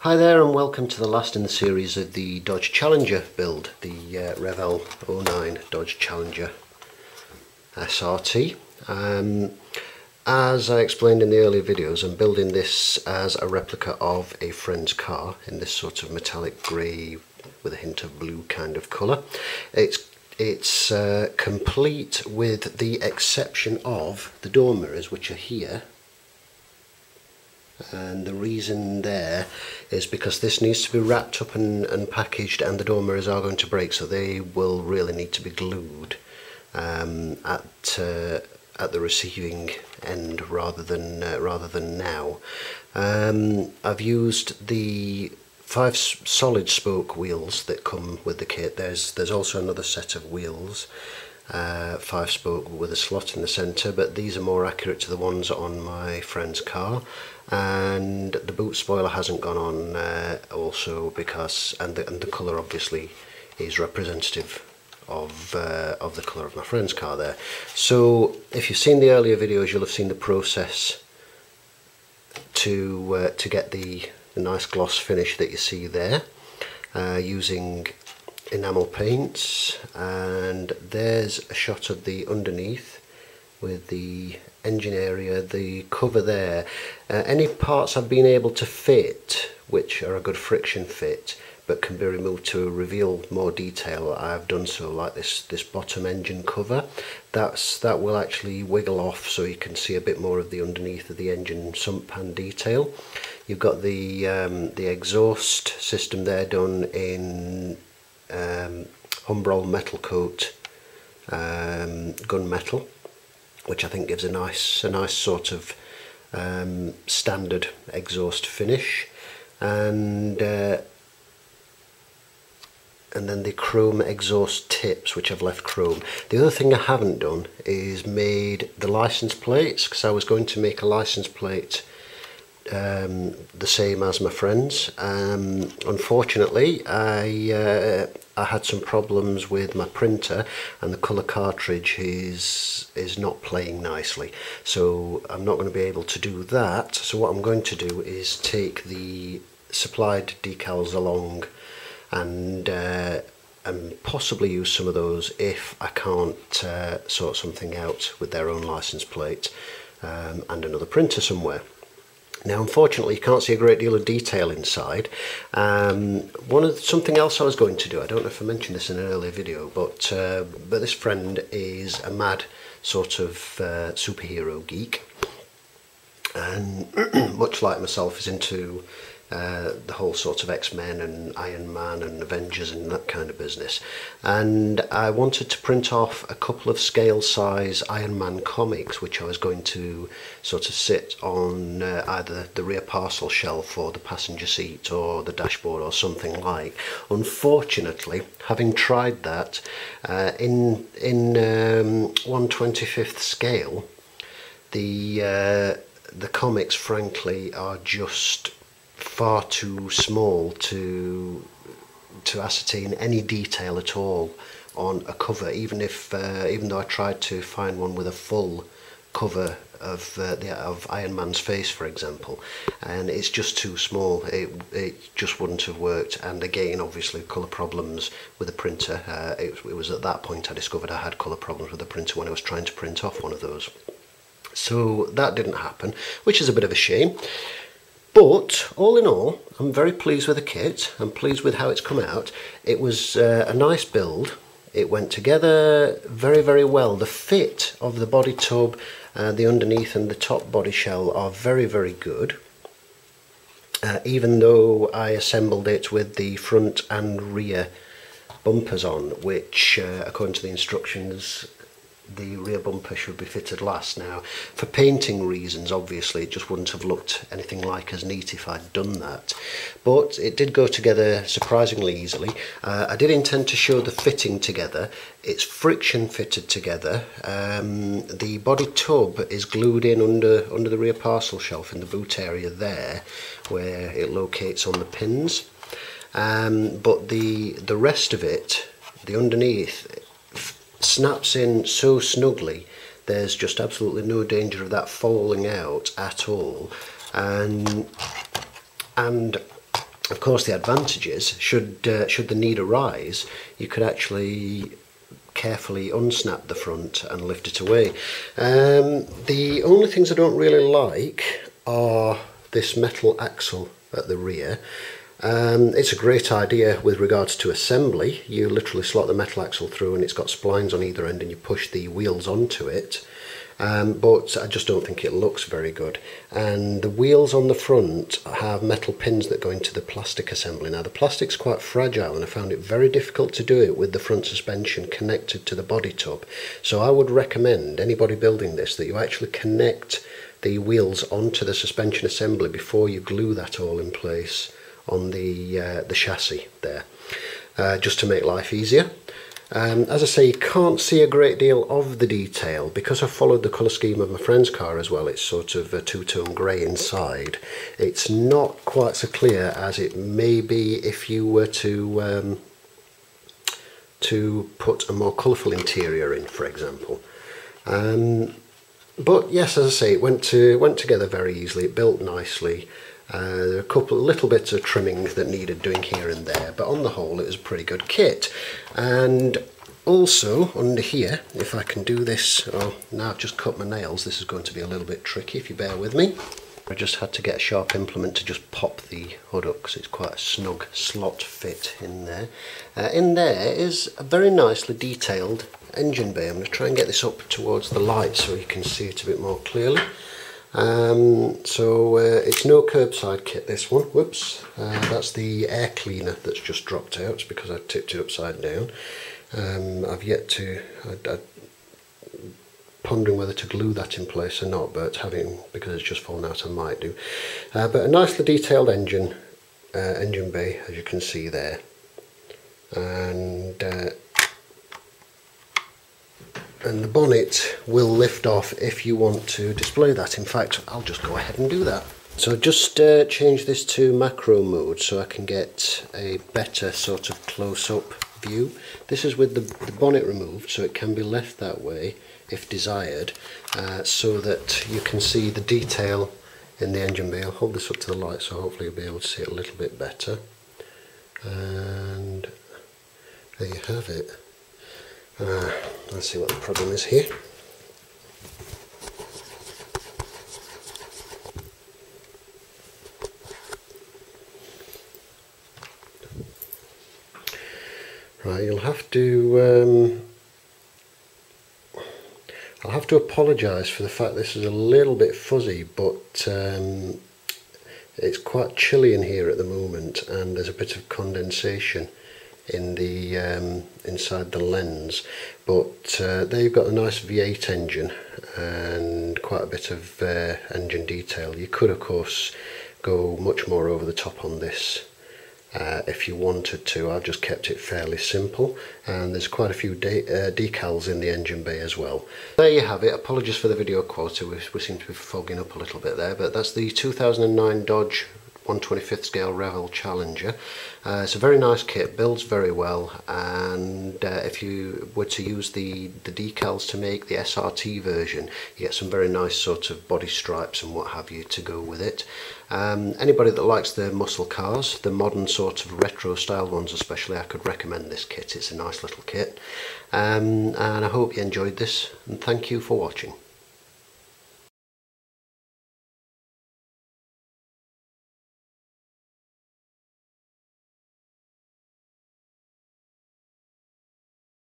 Hi there and welcome to the last in the series of the Dodge Challenger build, the Revell 09 Dodge Challenger SRT. As I explained in the earlier videos, I'm building this as a replica of a friend's car in this sort of metallic grey with a hint of blue kind of colour. It's complete with the exception of the door mirrors, which are here. And the reason there is because this needs to be wrapped up and packaged, and the door mirrors are going to break, so they will really need to be glued at the receiving end rather than now. I've used the 5 solid spoke wheels that come with the kit. There's also another set of wheels, 5 spoke with a slot in the centre, but these are more accurate to the ones on my friend's car. And the boot spoiler hasn't gone on also because the colour obviously is representative of the colour of my friend's car there. So if you've seen the earlier videos, you'll have seen the process to get the nice gloss finish that you see there, using enamel paints. And there's a shot of the underneath with the engine area, the cover there. Any parts I've been able to fit, which are a good friction fit but can be removed to reveal more detail, I've done so, like this bottom engine cover. That will actually wiggle off so you can see a bit more of the underneath of the engine sump pan detail. You've got the exhaust system there done in Humbrol metal coat, gunmetal, which I think gives a nice sort of standard exhaust finish, and then the chrome exhaust tips, which I've left chrome. The other thing I haven't done is made the license plates, because I was going to make a license plate the same as my friend's. Unfortunately, I had some problems with my printer, and the colour cartridge is not playing nicely, so I'm not going to be able to do that. So what I'm going to do is take the supplied decals along and possibly use some of those if I can't sort something out with their own license plate and another printer somewhere. Now, unfortunately, you can't see a great deal of detail inside. Something else I was going to do, I don't know if I mentioned this in an earlier video, but this friend is a mad sort of superhero geek, and much like myself is into the whole sort of X-Men and Iron Man and Avengers and that kind of business. And I wanted to print off a couple of scale size Iron Man comics, which I was going to sort of sit on either the rear parcel shelf or the passenger seat or the dashboard or something like. Unfortunately, having tried that in 1/25th scale, the comics frankly are just far too small to ascertain any detail at all on a cover, even though I tried to find one with a full cover of Iron Man's face, for example, and it's just too small. It just wouldn't have worked. And again, obviously, colour problems with the printer. It was at that point I discovered I had colour problems with the printer when I was trying to print off one of those. So that didn't happen, which is a bit of a shame. But all in all, I'm very pleased with the kit. I'm pleased with how it's come out. It was a nice build. It went together very, very well. The fit of the body tub, the underneath and the top body shell are very, very good. Even though I assembled it with the front and rear bumpers on, which according to the instructions, the rear bumper should be fitted last. Now, for painting reasons, obviously, it just wouldn't have looked anything like as neat if I'd done that. But it did go together surprisingly easily. I did intend to show the fitting together. It's friction fitted together. The body tub is glued in under the rear parcel shelf in the boot area there, where it locates on the pins. But the rest of it, the underneath, snaps in so snugly, there's just absolutely no danger of that falling out at all. And Of course, the advantage is, should the need arise, you could actually carefully unsnap the front and lift it away. The only things I don't really like are this metal axle at the rear. It's a great idea with regards to assembly. You literally slot the metal axle through and it's got splines on either end and you push the wheels onto it. But I just don't think it looks very good. And the wheels on the front have metal pins that go into the plastic assembly. Now the plastic's quite fragile and I found it very difficult to do it with the front suspension connected to the body tub. So I would recommend anybody building this that you actually connect the wheels onto the suspension assembly before you glue that all in place on the chassis there, just to make life easier. As I say, you can't see a great deal of the detail because I followed the colour scheme of my friend's car as well. It's sort of a two-tone grey inside. It's not quite so clear as it may be if you were to put a more colourful interior in, for example. But yes, as I say, it went together very easily. It built nicely. There are a couple of little bits of trimming that needed doing here and there, but on the whole it was a pretty good kit. And also under here, if I can do this, oh, now I've just cut my nails, this is going to be a little bit tricky if you bear with me. I just had to get a sharp implement to just pop the hood up because it's quite a snug slot fit in there. In there is a very nicely detailed engine bay. I'm going to try and get this up towards the light so you can see it a bit more clearly. It's no curbside kit, this one. Whoops, that's the air cleaner that's just dropped out because I tipped it upside down. I've yet to, I'm pondering whether to glue that in place or not, but because it's just fallen out I might do. But a nicely detailed engine bay, as you can see there. And the bonnet will lift off if you want to display that. In fact, I'll just go ahead and do that. So just change this to macro mode so I can get a better sort of close-up view. This is with the bonnet removed, so it can be left that way if desired, so that you can see the detail in the engine bay. I'll hold this up to the light so hopefully you'll be able to see it a little bit better. And there you have it. Let's see what the problem is here. Right, you'll have to I'll have to apologise for the fact this is a little bit fuzzy, but it's quite chilly in here at the moment and there's a bit of condensation in the inside the lens, but there you've got a nice V8 engine and quite a bit of engine detail. You could of course go much more over the top on this if you wanted to. I've just kept it fairly simple, and there's quite a few decals in the engine bay as well. There you have it. Apologies for the video quality, we seem to be fogging up a little bit there, but that's the 2009 Dodge 1/25th scale Revell Challenger. It's a very nice kit, builds very well, and if you were to use the decals to make the SRT version, you get some very nice sort of body stripes and what have you to go with it. Anybody that likes the muscle cars, the modern sort of retro style ones especially, I could recommend this kit. It's a nice little kit, and I hope you enjoyed this, and thank you for watching.